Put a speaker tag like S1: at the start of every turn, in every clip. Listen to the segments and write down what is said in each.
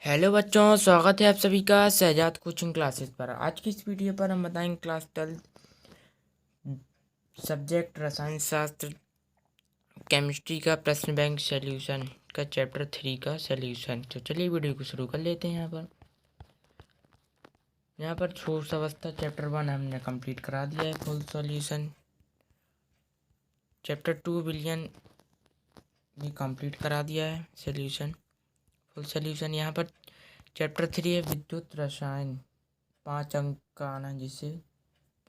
S1: Hello बच्चों, स्वागत है आप सभी का शहजाद कोचिंग क्लासेस पर। आज की इस वीडियो पर हम बताएंगे क्लास 12 सब्जेक्ट रसायन शास्त्र केमिस्ट्री का प्रश्न बैंक सॉल्यूशन का चैप्टर 3 का सॉल्यूशन। तो चलिए वीडियो को शुरू कर लेते हैं। यहाँ पर ठोस अवस्था चैप्टर 1 हमने कंप्लीट करा दिया है फुल सॉल्यूशन। चैप्टर 2 विलियन भी कंप्लीट करा दिया है सॉल्यूशन, फुल सॉल्यूशन। यहाँ पर चैप्टर 3 है विद्युत रसायन, 5 अंक का आना है, जिससे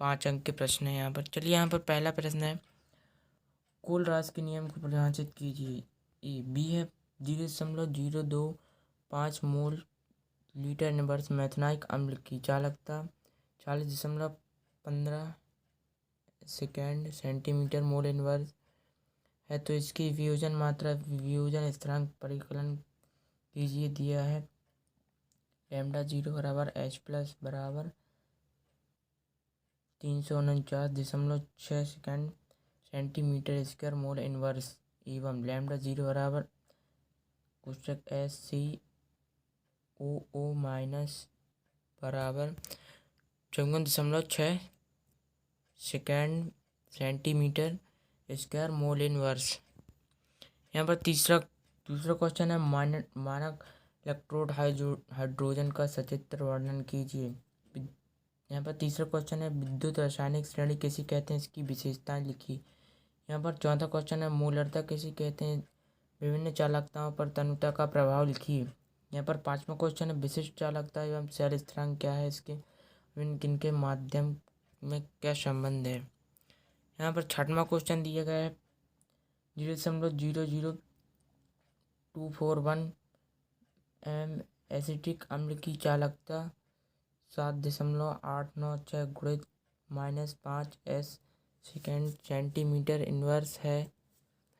S1: 5 अंक के प्रश्न है यहाँ पर। चलिए यहाँ पर पहला प्रश्न है, कुल राशि के नियम को परिभाषित कीजिए। ए बी है 0.025 मोल लीटर इनवर्स मैथनाइक अम्ल की चालकता 40.15 सेकेंड सेंटीमीटर मोल इनवर्स है, तो इसकी वियोजन मात्रा वियोजन स्थिरांक परिकलन कीजिए। दिया है लैम्डा 0 बराबर एच प्लस बराबर 349.6 second centimetre square mole inverse एवं लैम्डा 0 बराबर कोष्टक एस सी ओ माइनस बराबर 54.6 second centimetre square mole inverse. यहाँ पर दूसरा क्वेश्चन है, मानक इलेक्ट्रोड हाइड्रोजन का सचित्र वर्णन कीजिए। यहाँ पर तीसरा क्वेश्चन है, विद्युत रासायनिक श्रेणी किसे कहते हैं, इसकी विशेषताएं लिखिए। यहाँ पर चौथा क्वेश्चन है, मोलरता किसे कहते हैं, विभिन्न चालकताओं पर तनुता का प्रभाव लिखिए। यहाँ पर पांचवा क्वेश्चन है, विशिष्ट चालकता एवं शेल स्थिरांक क्या है, इसके किनके माध्यम में क्या संबंध है। यहाँ पर छठवां क्वेश्चन दिया गया है, 0.00241 एम एसिटिक अम्ल की चालकता 7.896 गुणित -5 एस सेकेंड सेंटीमीटर इनवर्स है,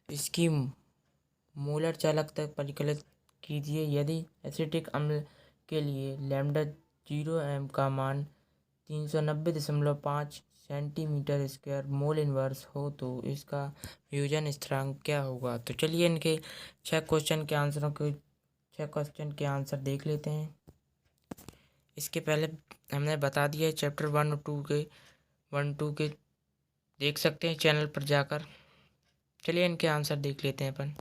S1: इसकी मोलर चालकता परिकलित कीजिए। यदि एसिटिक अम्ल के लिए लैम्डा 0 एम का मान 390.5 सेंटीमीटर स्क्वायर मोल इनवर्स हो तो इसका वियोजन स्थिरांक क्या होगा। तो चलिए इनके 6 क्वेश्चन के आंसर देख लेते हैं। इसके पहले हमने बता दिया है, चैप्टर 1 और 2 के देख सकते हैं चैनल पर जाकर। चलिए इनके आंसर देख लेते हैं अपन।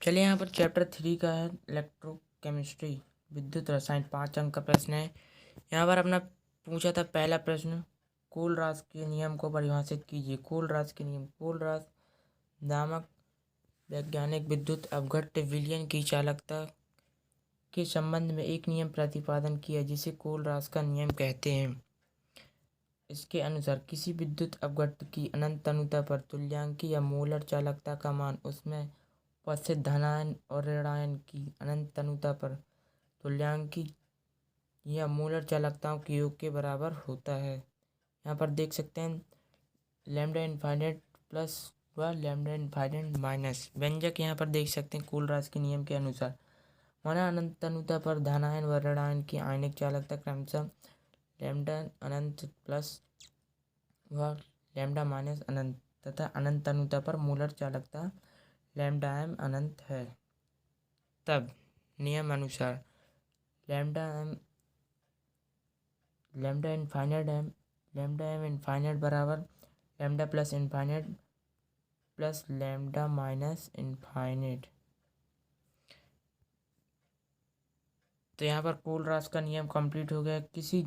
S1: चलिए यहाँ पर चैप्टर 3 का है इलेक्ट्रोकेमिस्ट्री विद्युत रसायन, 5 अंक का प्रश्न है। यहाँ पर अपना पूछा था पहला प्रश्न, कोल रास के नियम को परिभाषित कीजिए। कोल रास के नियम, कोल रास नामक वैज्ञानिक विद्युत अपघट्य विलयन की चालकता के संबंध में एक नियम प्रतिपादन किया, जिसे कोल रास का नियम कहते हैं। इसके अनुसार किसी विद्युत अपघट्य की अनंत तनुता पर तुल्यांकी या मोलर चालकता का मान उसमें उपस्थित धनायन और ऋणायन की अनंत तनुता पर तुल्यांकी या मोलर चालकताओं के योग के बराबर होता है। यहाँ पर देख सकते हैं लैम्डा इनफाइनाइट प्लस व लैम्डा इनफाइनाइट माइनस। व्यंजक यहाँ पर देख सकते हैं कोल रास के नियम के अनुसार, माना अनंत तनुता पर धनायन व ऋणायन की आयनिक चालकता क्रमशः लैम्डा अनंत प्लस व लैम्डा माइनस अनंत तथा अनंत तनुता पर मोलर चालकता लैम्डा एम अनंत है। तब नियम अनुसार लैम्डा एम इनफाइनाइट बराबर lambda plus infinite plus lambda minus infinite. तो यहाँ पर कोल रास का नियम कंप्लीट हो गया। किसी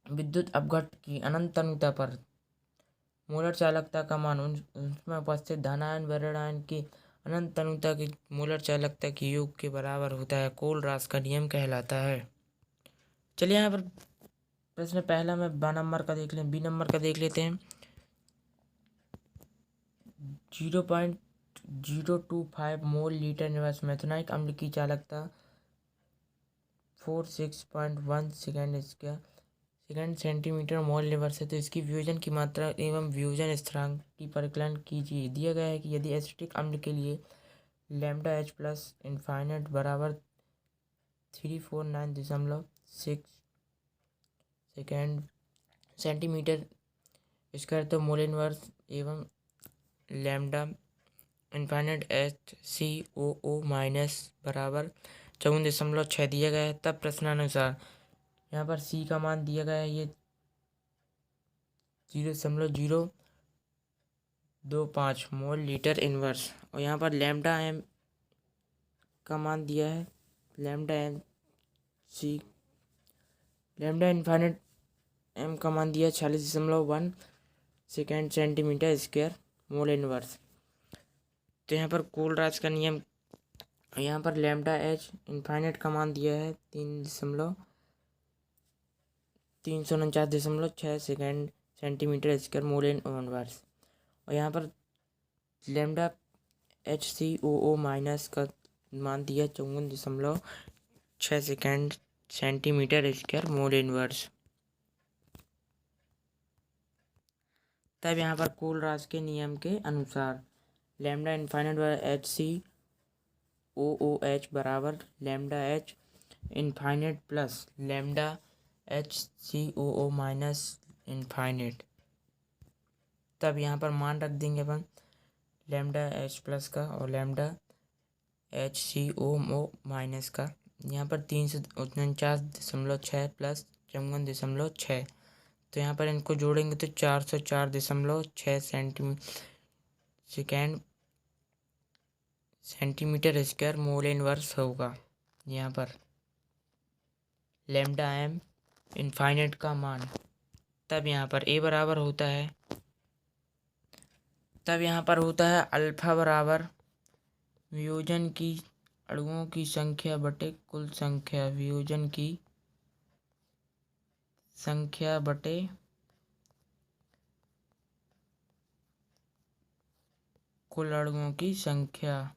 S1: विद्युत अपघट्य की अनंत तनुता पर मोलर चालकता का मान उसमें उपस्थित धनायन व ऋणायन की अनंत तनुता की मोलर चालकता के योग के बराबर होता है, कोल रास का नियम कहलाता है। चलिए यहाँ पर प्रश्न पहला में बी नंबर का देख लेते हैं। 0.025 मोल लीटर इनवर्स मैथनाइक अम्ल की चालकता 46.1 सेकेंड सेंटीमीटर मोल इनवर्स है, तो इसकी वियोजन की मात्रा एवं वियोजन स्थिरांक की परिकलन कीजिए। दिया गया है कि यदि एसिटिक अम्ल के लिए लैम्डा एच प्लस इनफाइनाइट बराबर 349.6 सेकेंड सेंटीमीटर स्क्वायर, तो मोल इनवर्स एवं lambda infinite H C O minus बराबर 54.6 दिया गया है। तब प्रश्नानुसार यहाँ पर सी का मान दिया गया है, ये 0.025 मोल लीटर इनवर्स, और यहाँ पर लैम्डा एम का मान दिया है, lambda M C, lambda infinite M का मान दिया 46.1 second centimetre square mole inverse. तो यहाँ पर कोलराज का नियम, यहाँ पर लैम्डा एच इनफाइनाइट का मान दिया है 349.6 second centimetre square mole inverse, और यहाँ पर lambda H C O minus का मान दिया 54.6 second centimetre square mole inverse. तब यहाँ पर कोलराज के नियम के अनुसार लैम्डा इनफाइनाइट बराबर एच सी ओ एच बराबर lambda H infinite plus lambda H C O minus infinite. तब यहाँ पर मान रख देंगे अपन लैम्डा एच प्लस का और lambda H C O minus का। यहाँ पर 349.6 प्लस 54.6, तो यहाँ पर इनको जोड़ेंगे तो 404.6 सेंटीमीटर स्क्वायर मोल इनवर्स होगा। यहाँ पर लैम्डा एम इनफाइनाइट का मान, तब यहाँ पर ए बराबर होता है, तब यहाँ पर होता है अल्फा बराबर वियोजन की अणुओं की संख्या बटे कुल संख्या, वियोजन की संख्या बटे कुल अणुओं की संख्या,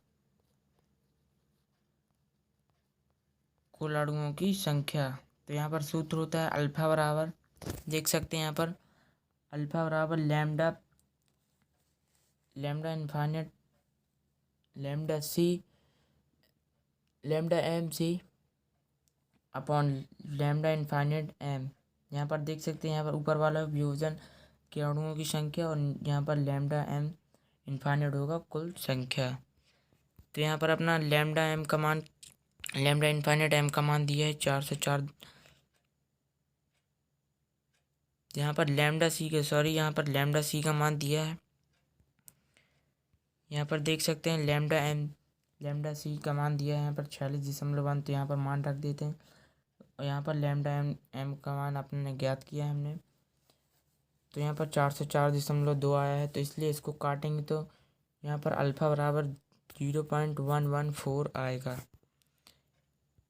S1: कुल अणुओं की संख्या। तो यहाँ पर सूत्र होता है अल्फा बराबर, देख सकते हैं यहाँ पर अल्फा बराबर lambda infinite lambda M C upon lambda infinite M. यहाँ पर देख सकते हैं यहाँ पर ऊपर वाला वियोजन के अणुओं की संख्या और यहाँ पर लैम्डा एम इनफाइनाइट होगा कुल संख्या। तो यहाँ पर अपना लैम्डा इनफाइनाइट एम का मान दिया है 404। यहाँ पर लैम्डा सी का मान दिया है, यहाँ पर देख सकते हैं लैम्डा सी का मान दिया है यहाँ पर 46.1, तो यहाँ पर मान रख देते हैं, और यहाँ पर लैम्डा एम का मान अपने ज्ञात किया है हमने, तो यहाँ पर 404.2 आया है, तो इसलिए इसको काटेंगे तो यहाँ पर अल्फा बराबर 0.114 आएगा।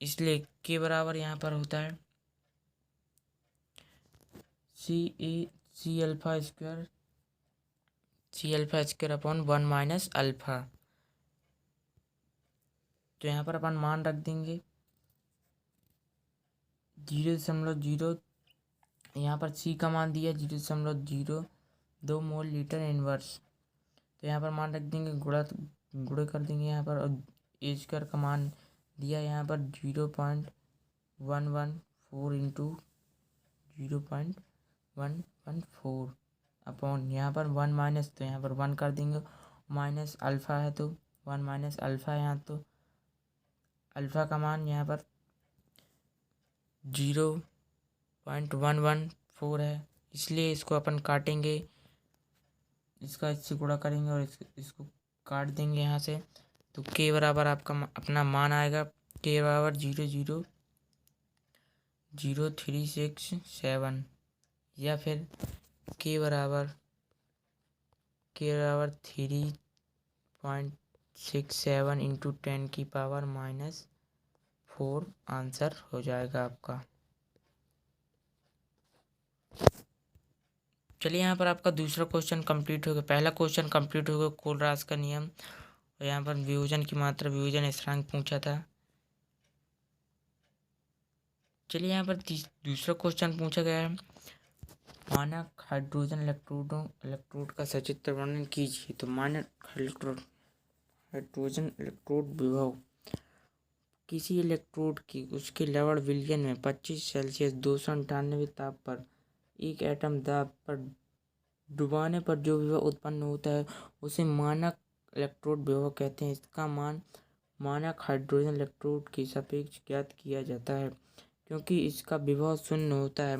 S1: इसलिए के बराबर यहाँ पर होता है C alpha square upon 1 minus alpha. तो यहाँ पर अपन मान रख देंगे 0.0, यहाँ पर सी का मान दिया 0.02 मोल लीटर इनवर्स, तो यहाँ पर मान रख देंगे गुणा कर देंगे यहाँ पर, और ए स्क्वायर का मान दिया यहाँ पर 0.114 इंटू 0.114 अपॉन यहाँ पर 1 माइनस, तो यहाँ पर 1 कर देंगे, माइनस अल्फ़ा है तो 1 माइनस अल्फ़ा है यहाँ, तो अल्फ़ा का मान यहाँ पर 0.114 है, इसलिए इसको अपन काटेंगे, इसका इससे गुणा करेंगे और इसको काट देंगे यहाँ से, तो के बराबर आपका अपना मान आएगा के बराबर 0.00367, या फिर के बराबर 3.67 इंटू 10⁻⁴ आंसर हो जाएगा आपका। चलिए यहाँ पर आपका दूसरा क्वेश्चन कंप्लीट हो गया, पहला क्वेश्चन कंप्लीट हो गया कोलराज का नियम, और यहाँ पर वियोजन की मात्रा, वियोजन स्थिरांक पूछा था। चलिए यहाँ पर दूसरा क्वेश्चन पूछा गया है, मानक हाइड्रोजन इलेक्ट्रोड का सचित्र वर्णन कीजिए। तो मानक हाइड्रोजन इलेक्ट्रोड विभव किसी इलेक्ट्रोड की उसके लवण विलयन में 25 सेल्सियस 298 ताप पर एक एटम दाब पर डुबाने पर जो विभव उत्पन्न होता है उसे मानक इलेक्ट्रोड विभव कहते हैं। इसका मान मानक हाइड्रोजन इलेक्ट्रोड के सापेक्ष ज्ञात किया जाता है क्योंकि इसका विभव शून्य होता है।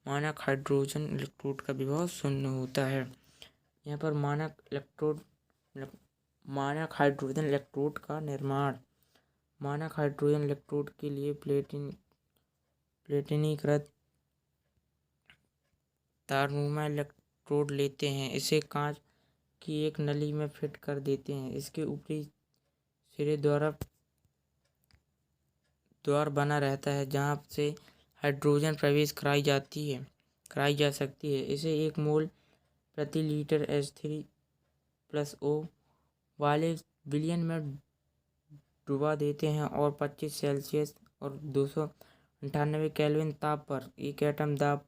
S1: मानक हाइड्रोजन इलेक्ट्रोड का विभव शून्य होता है। यहाँ पर मानक हाइड्रोजन इलेक्ट्रोड का निर्माण। मानक हाइड्रोजन इलेक्ट्रोड के लिए प्लेटिनीकृत तारनुमा इलेक्ट्रोड लेते हैं। इसे कांच की एक नली में फिट कर देते हैं। इसके ऊपरी सिरे द्वार बना रहता है जहां से हाइड्रोजन प्रवेश कराई जा सकती है। इसे 1 मोल प्रति लीटर H3+O वाले विलयन में डुबा देते हैं और 25 सेल्सियस और 298 केल्विन ताप पर एक एटम दाब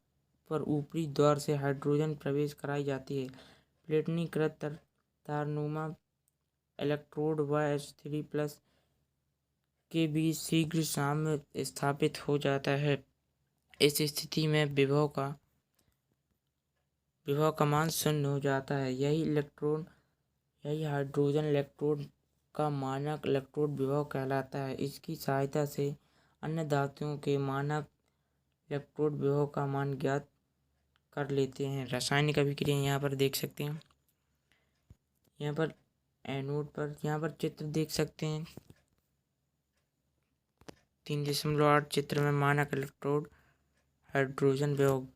S1: पर ऊपरी द्वार से हाइड्रोजन प्रवेश कराई जाती है। प्लेटिनीकृत तारनुमा इलेक्ट्रोड व H3+ के बीच शीघ्र साम्य स्थापित हो जाता है। इस स्थिति में विभव का मान शून्य हो जाता है। यही हाइड्रोजन इलेक्ट्रोड का मानक इलेक्ट्रोड विभव कहलाता है। इसकी सहायता से अन्य धातुओं के मानक इलेक्ट्रोड विभव का मान ज्ञात कर लेते हैं। रासायनिक अभिक्रिया यहाँ पर देख सकते हैं। यहाँ पर एनोड पर यहाँ पर चित्र देख सकते हैं। 3.8 चित्र में मानक इलेक्ट्रोड हाइड्रोजन विभव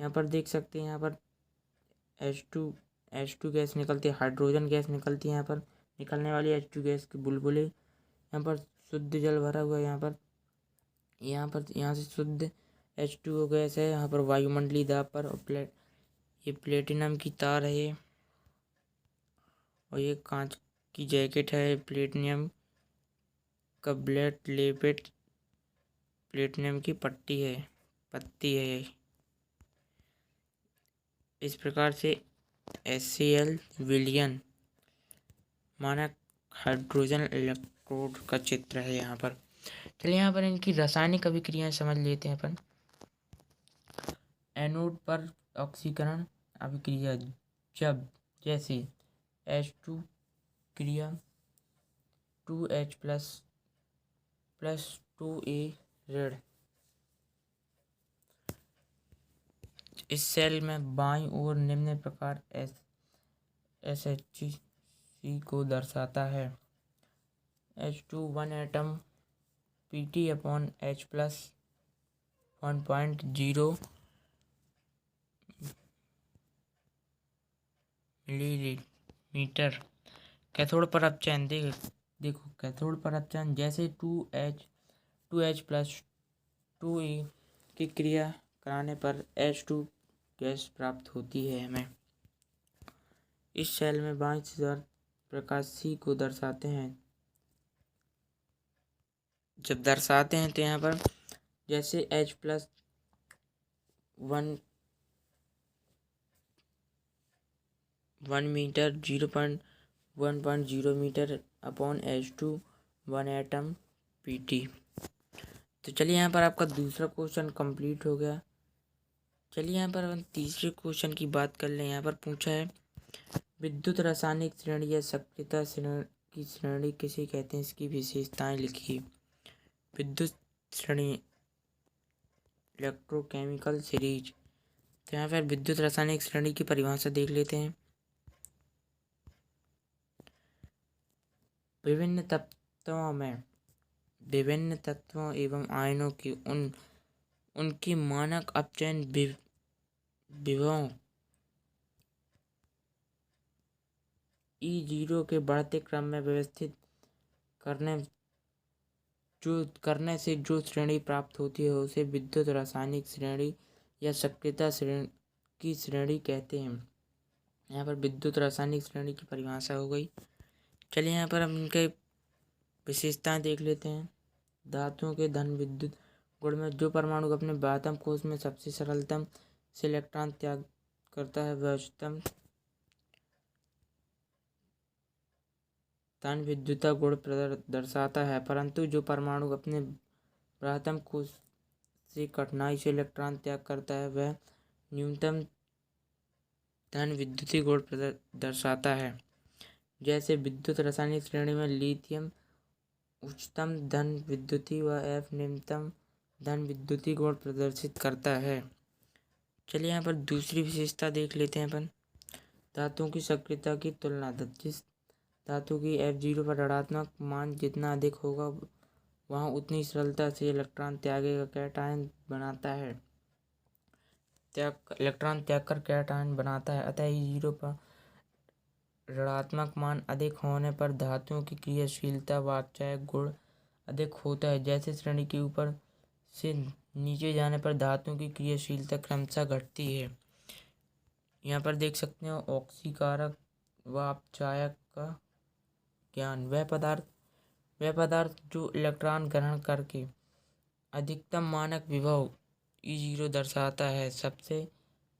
S1: यहाँ पर देख सकते हैं। यहाँ पर H2 गैस निकलती है, हाइड्रोजन गैस निकलती है। यहाँ पर निकलने वाली H2 गैस के बुलबुले, यहाँ पर शुद्ध जल भरा हुआ है। यहाँ से शुद्ध H2O गैस है। यहाँ पर वायुमंडलीय दाब पर ये प्लेटिनम की तार है और ये कांच की जैकेट है। प्लेटिनम का ब्लेड लेपित प्लेटिनम की पत्ती है। इस प्रकार से HCl विलयन मानक हाइड्रोजन इलेक्ट्रोड का चित्र है यहाँ पर। चलिए यहाँ पर इनकी रासायनिक अभिक्रियाएं समझ लेते हैं अपन। एनोड पर ऑक्सीकरण अभिक्रिया जैसे H2 क्रिया 2H+2A ऋण। इस सेल में बाईं ओर निम्न प्रकार SHC को दर्शाता है। H2 1 atom Pt/H+ 1.0 millimetre. Cathode पर अपचयन देखो कैथोड पर अपचयन जैसे 2H+2A की क्रिया कराने पर H2 गैस प्राप्त होती है। हमें इस सेल में बाईं से प्रकाश C को दर्शाते हैं। जब दर्शाते हैं तो यहाँ पर जैसे H+1 मीटर 1.0 मीटर/H2 1 एटम Pt। तो चलिए यहाँ पर आपका दूसरा क्वेश्चन कंप्लीट हो गया। चलिए यहाँ पर हम तीसरे क्वेश्चन की बात कर लें। यहाँ पर पूछा है विद्युत रासायनिक श्रेणी या सक्रियता की श्रेणी किसे कहते हैं, इसकी विशेषताएं लिखिए। विद्युत श्रेणी इलेक्ट्रोकेमिकल सीरीज। तो यहाँ पर विद्युत रासायनिक श्रेणी की परिभाषा देख लेते हैं। विभिन्न तत्वों एवं आयनों के उनकी मानक अपचयन विभवों E0 के बढ़ते क्रम में व्यवस्थित करने से जो श्रेणी प्राप्त होती है उसे विद्युत रासायनिक श्रेणी या सक्रियता की श्रेणी कहते हैं। यहाँ पर विद्युत रासायनिक श्रेणी की परिभाषा हो गई। चलिए यहाँ पर हम इनके विशेषताएं देख लेते हैं। धातुओं के धन विद्युत गुण में जो परमाणु अपने बाह्यतम कोश में सबसे सरलतम से इलेक्ट्रॉन त्याग करता है वह उच्चतम धन विद्युता गुण दर्शाता है, परंतु जो परमाणु अपने बाह्यतम कोश से कठिनाई से इलेक्ट्रॉन त्याग करता है वह न्यूनतम धन विद्युतीय गुण दर्शाता है। जैसे विद्युत रासायनिक श्रेणी में लिथियम उच्चतम धन विद्युतीय व F निम्नतम धन विद्युतीय गुण प्रदर्शित करता है। चलिए यहाँ पर दूसरी विशेषता देख लेते हैं अपन। धातुओं की सक्रियता की तुलना। जिस धातु की F0 पर ऋणात्मक मान जितना अधिक होगा वहाँ उतनी सरलता से इलेक्ट्रॉन त्यागेगा कैटायन बनाता है इलेक्ट्रॉन त्याग कर कैटायन बनाता है। अतः E0 पर ऋणात्मक मान अधिक होने पर धातुओं की क्रियाशीलता व अपचायक गुण अधिक होता है। जैसे श्रेणी के ऊपर से नीचे जाने पर धातुओं की क्रियाशीलता क्रमशः घटती है। यहाँ पर देख सकते हो ऑक्सीकारक व अपचायक का ज्ञान। वह पदार्थ जो इलेक्ट्रॉन ग्रहण करके अधिकतम मानक विभव E0 दर्शाता है सबसे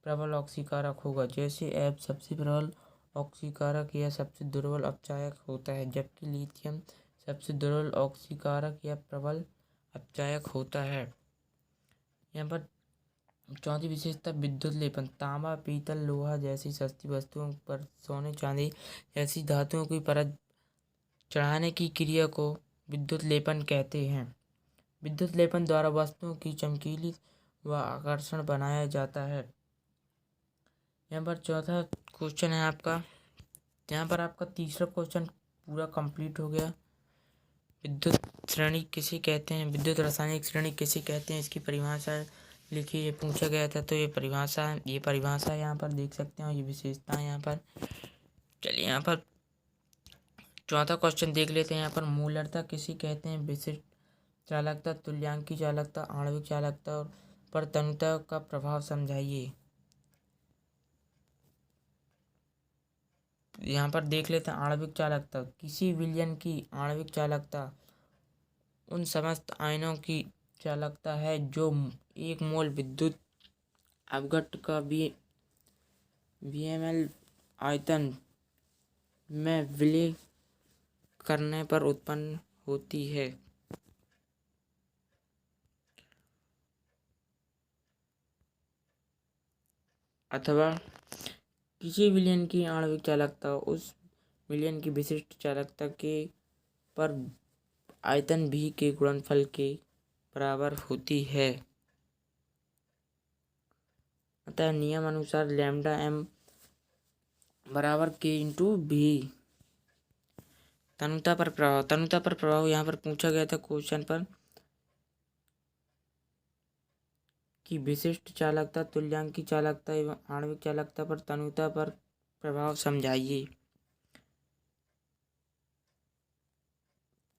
S1: प्रबल ऑक्सीकारक होगा। जैसे F सबसे प्रबल ऑक्सीकारक या सबसे दुर्बल अपचायक होता है, जबकि लिथियम सबसे दुर्बल ऑक्सीकारक या प्रबल अपचायक होता है। यहाँ पर चौथी विशेषता विद्युत लेपन। तांबा, पीतल, लोहा जैसी सस्ती वस्तुओं पर सोने, चांदी जैसी धातुओं की परत चढ़ाने की क्रिया को विद्युत लेपन कहते हैं। विद्युत लेपन द्वारा वस्तुओं की चमकीली व आकर्षण बनाया जाता है। यहाँ पर चौथा क्वेश्चन है आपका। यहाँ पर आपका तीसरा क्वेश्चन पूरा कंप्लीट हो गया। विद्युत श्रेणी किसे कहते हैं, विद्युत रासायनिक श्रेणी किसे कहते हैं, इसकी परिभाषा लिखी, ये पूछा गया था। तो ये परिभाषा यहाँ पर देख सकते हैं और ये विशेषता यहाँ पर। चलिए यहाँ पर चौथा क्वेश्चन देख लेते हैं। यहाँ पर मूलरता किसे कहते हैं, विशिष्ट चालकता, तुल्यांकी चालकता, आणविक चालकता और पर तन्यता का प्रभाव समझाइए। यहाँ पर देख लेते हैं आणविक चालकता। किसी विलयन की आणविक चालकता उन समस्त आयनों की चालकता है जो एक मोल विद्युत अपघट्ट का VML आयतन में विलय करने पर उत्पन्न होती है। अथवा किसी विलयन की आणविक चालकता उस विलयन की विशिष्ट चालकता के पर आयतन भी के गुणनफल के बराबर होती है। अतः नियम अनुसार लैम्डा m बराबर K/V। तनुता पर प्रभाव यहाँ पर पूछा गया था क्वेश्चन पर कि विशिष्ट चालकता, तुल्यांकी चालकता एवं आणविक चालकता पर तनुता पर प्रभाव समझाइए।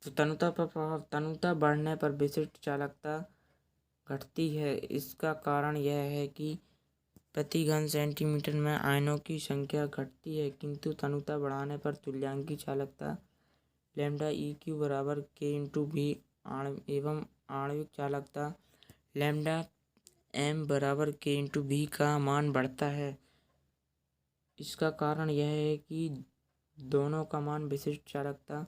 S1: तो तनुता बढ़ने पर विशिष्ट चालकता घटती है। इसका कारण यह है कि प्रति घन सेंटीमीटर में आयनों की संख्या घटती है, किंतु तनुता बढ़ाने पर तुल्यांकी चालकता लैम्डा EQ बराबर K/V एवं आणविक चालकता लैम्डा m बराबर K/V का मान बढ़ता है। इसका कारण यह है कि दोनों का मान विशिष्ट चालकता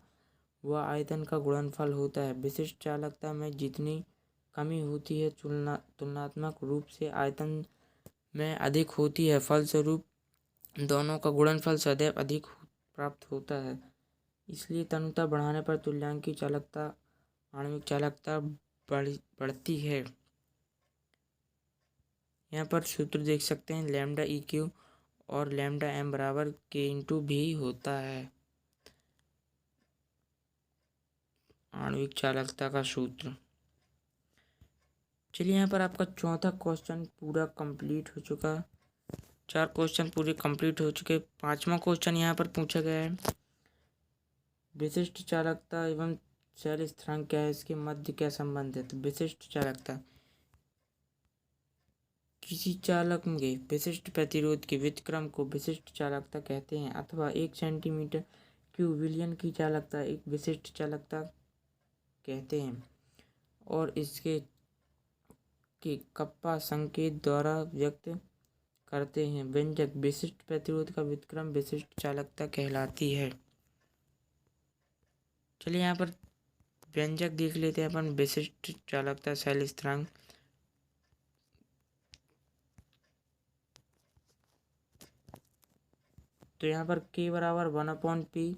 S1: व आयतन का गुणनफल होता है। विशिष्ट चालकता में जितनी कमी होती है तुलनात्मक रूप से आयतन में अधिक होती है, फलस्वरूप दोनों का गुणनफल सदैव अधिक प्राप्त होता है। इसलिए तनुता बढ़ाने पर तुल्यांकी चालकता आणविक चालकता बढ़ती है। यहाँ पर सूत्र देख सकते हैं, लैम्डा EQ और लैम्डा m बराबर K/V होता है। आणविक चालकता का सूत्र। चलिए यहाँ पर आपका चौथा क्वेश्चन पूरा कंप्लीट हो चुका। 4 क्वेश्चन पूरे कंप्लीट हो चुके। 5वां क्वेश्चन यहाँ पर पूछा गया है, विशिष्ट चालकता एवं शैल स्थिरांक क्या है, इसके मध्य क्या संबंध है। तो विशिष्ट चालकता किसी चालक के विशिष्ट प्रतिरोध के व्युत्क्रम को विशिष्ट चालकता कहते हैं, अथवा 1 सेंटीमीटर क्यूब विलयन की चालकता एक विशिष्ट चालकता कहते हैं और इसके कप्पा संकेत द्वारा व्यक्त करते हैं। व्यंजक विशिष्ट प्रतिरोध का व्युत्क्रम विशिष्ट चालकता कहलाती है। चलिए यहाँ पर व्यंजक देख लेते हैं अपन। विशिष्ट चालकता शैल स्थिरांक तो यहाँ पर K बराबर 1/P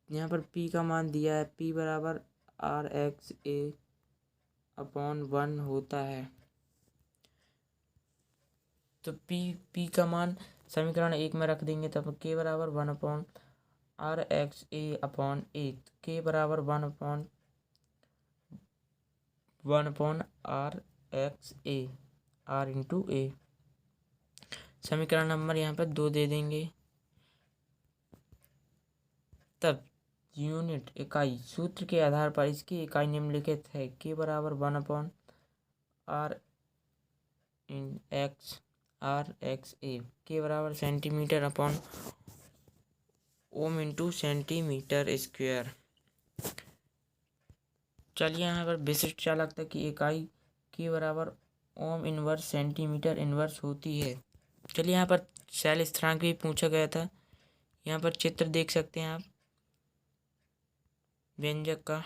S1: यहाँ पर p का मान दिया है, p बराबर RxA/1 होता है। तो p का मान समीकरण 1 में रख देंगे, तब k बराबर 1/RxA/A, k बराबर 1/RxA, R इंटू A। समीकरण नंबर यहाँ पर 2 दे देंगे। तब यूनिट इकाई सूत्र के आधार पर इसकी इकाई निम्नलिखित है। k बराबर 1/RxA, k बराबर centimetre upon ohm into centimetre square. चलिए यहाँ पर विशिष्ट चालकता की इकाई k बराबर ओम इनवर्स सेंटीमीटर इनवर्स होती है। चलिए यहाँ पर शैल स्थिरांक भी पूछा गया था। यहाँ पर चित्र देख सकते हैं आप व्यंजक का,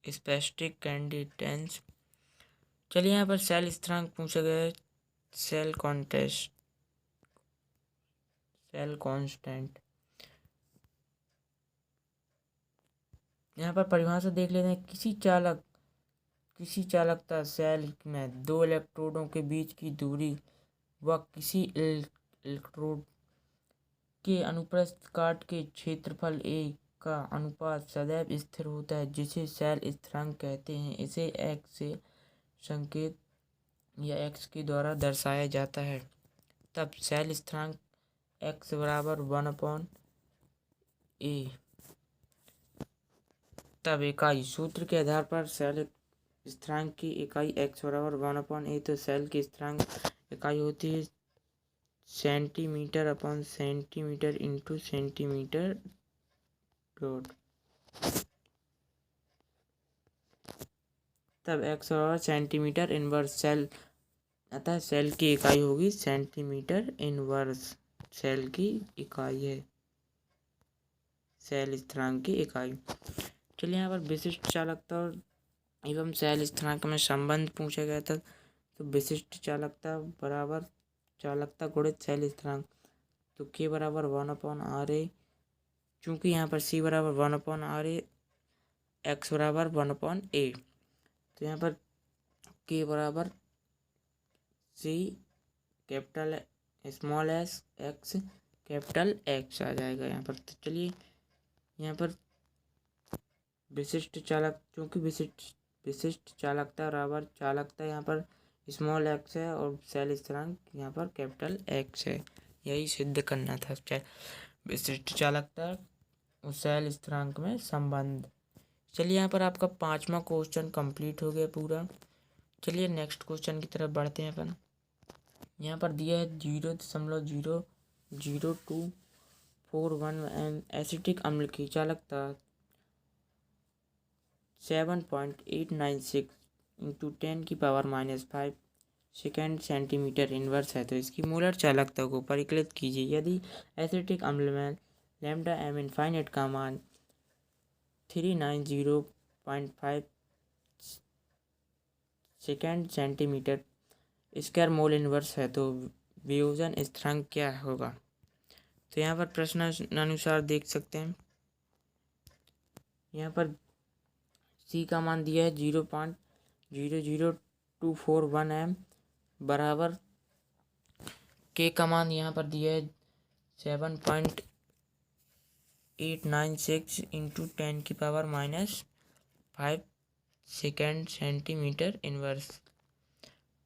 S1: स्पेसिफिक कैंडिडेंस। चलिए यहाँ पर शैल स्थिरांक पूछा गया है, शैल कांस्टेंट। यहाँ पर परिभाषा देख लेते हैं। किसी चालकता शैल में दो इलेक्ट्रोडों के बीच की दूरी व किसी इलेक्ट्रोड के अनुप्रस्थ काट के क्षेत्रफल A का अनुपात सदैव स्थिर होता है, जिसे शैल स्थिरांक कहते हैं। इसे x से संकेत या x के द्वारा दर्शाया जाता है। तब शैल स्थिरांक x बराबर 1/A। तब इकाई सूत्र के आधार पर शैल स्थिरांक की इकाई x बराबर 1/A, तो शैल की स्थिरांक इकाई होती है centimetre upon centimetre into centimetre dot. तब x बराबर सेंटीमीटर इनवर्स शैल, अतः शैल की इकाई होगी सेंटीमीटर इनवर्स। शैल की इकाई है, शैल स्थिरांक की इकाई। चलिए यहाँ पर विशिष्ट चालकता और एवं शैल स्थिरांक में संबंध पूछा गया था। तो विशिष्ट चालकता बराबर चालकता गुणित शैल स्थिरांक, तो k बराबर 1/RA। चूँकि यहाँ पर c बराबर 1/RA, x बराबर 1/A, तो यहाँ पर k बराबर c capital small s, x capital X आ जाएगा यहाँ पर। तो चलिए यहाँ पर विशिष्ट चालक, चूँकि विशिष्ट चालकता बराबर चालकता यहाँ पर स्मॉल x है और शैल स्थिरांक यहाँ पर कैपिटल X है। यही सिद्ध करना था विशिष्ट चालकता और शैल स्थिरांक में संबंध। चलिए यहाँ पर आपका 5वां क्वेश्चन कंप्लीट हो गया पूरा। चलिए नेक्स्ट क्वेश्चन की तरफ बढ़ते हैं अपन। यहाँ पर दिया है 0.00241 एसिटिक अम्ल की चालकता 7.896 इंटू 10⁻⁵ सेकेंड सेंटीमीटर इनवर्स है, तो इसकी मोलर चालकता को परिकलित कीजिए। यदि एसिटिक अम्ल में लैम्डा एम इनफाइनाइट का मान 390.5 second centimetre square mole inverse है, तो वियोजन स्थिरांक क्या होगा। तो यहाँ पर प्रश्न अनुसार देख सकते हैं। यहाँ पर C का मान दिया है 0.00241 m बराबर K का मान यहाँ पर दिया है 7.896 into 10⁻⁵ second centimetre inverse.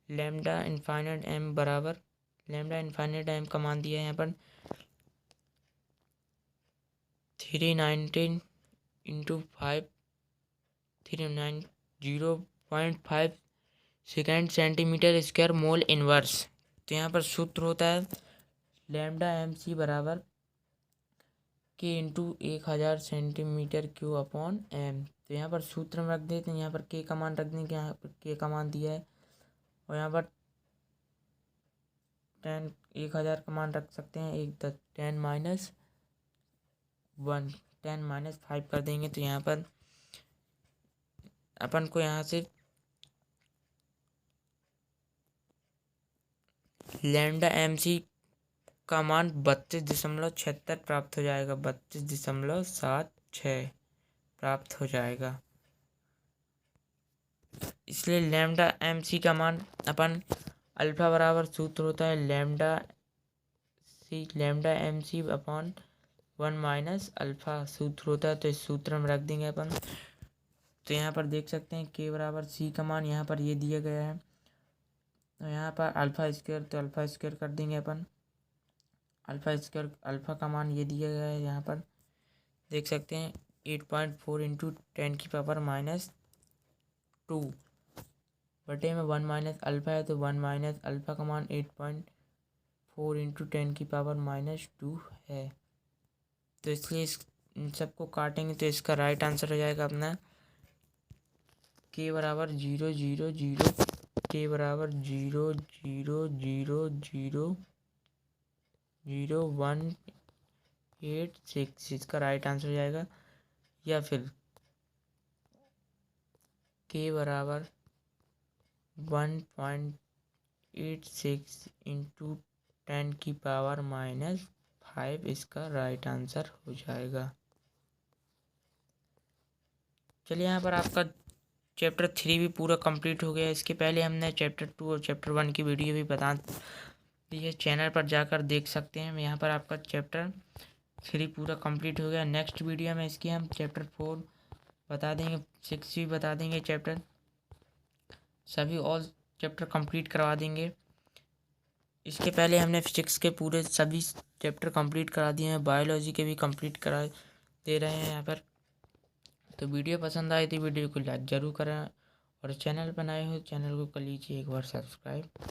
S1: Lambda infinite m बराबर, लैम्डा इनफाइनाइट m का मान दिया है यहाँ पर 319 into 0.5 second centimetre square mole inverse. तो यहाँ पर सूत्र होता है लैम्डा एम सी बराबर K into 1000 centimetre cube upon M. तो यहाँ पर सूत्र में रख देते हैं। यहाँ पर के का मान रख देंगे, यहाँ पर के का मान दिया है और यहाँ पर 1000 का मान रख सकते हैं। 10 - 5 कर देंगे, तो यहाँ पर अपन को यहाँ से लैम्डा एम सी का मान 32.76 प्राप्त हो जाएगा, 32.76 प्राप्त हो जाएगा। इसलिए लैम्डा एम सी का मान अपन अल्फा बराबर सूत्र होता है lambda M C upon 1 minus alpha सूत्र होता है, तो इस सूत्र में रख देंगे अपन। तो यहाँ पर देख सकते हैं के बराबर सी का मान यहाँ पर ये दिया गया है, तो यहाँ पर अल्फा स्क्वायर, तो अल्फा स्क्वायर कर देंगे अपन। अल्फा स्क्वायर अल्फा का मान ये दिया गया है, यहाँ पर देख सकते हैं 8.4 इंटू 10⁻⁻² बटे में 1 माइनस अल्फा है, तो 1 माइनस अल्फा का मान 8.4 इंटू 10⁻² है। तो इसलिए इन सबको काटेंगे तो इसका राइट आंसर हो जाएगा अपना के बराबर 0.000 के बराबर 0.0000186 इसका राइट आंसर हो जाएगा। या फिर के बराबर 1.86 इंटू 10⁻⁵ इसका राइट आंसर हो जाएगा। चलिए यहाँ पर आपका चैप्टर 3 भी पूरा कंप्लीट हो गया। इसके पहले हमने चैप्टर 2 और चैप्टर 1 की वीडियो भी बता दी है, चैनल पर जाकर देख सकते हैं। यहाँ पर आपका चैप्टर 3 पूरा कंप्लीट हो गया। नेक्स्ट वीडियो में इसकी हम चैप्टर 4 बता देंगे, 6 भी बता देंगे, चैप्टर सभी ऑल चैप्टर कंप्लीट करवा देंगे। इसके पहले हमने फिजिक्स के पूरे सभी चैप्टर कंप्लीट करा दिए हैं, बायोलॉजी के भी कंप्लीट करा दे रहे हैं यहाँ पर। तो वीडियो पसंद आई तो वीडियो को लाइक ज़रूर करें, और चैनल पर नए हो चैनल को कर लीजिए एक बार सब्सक्राइब।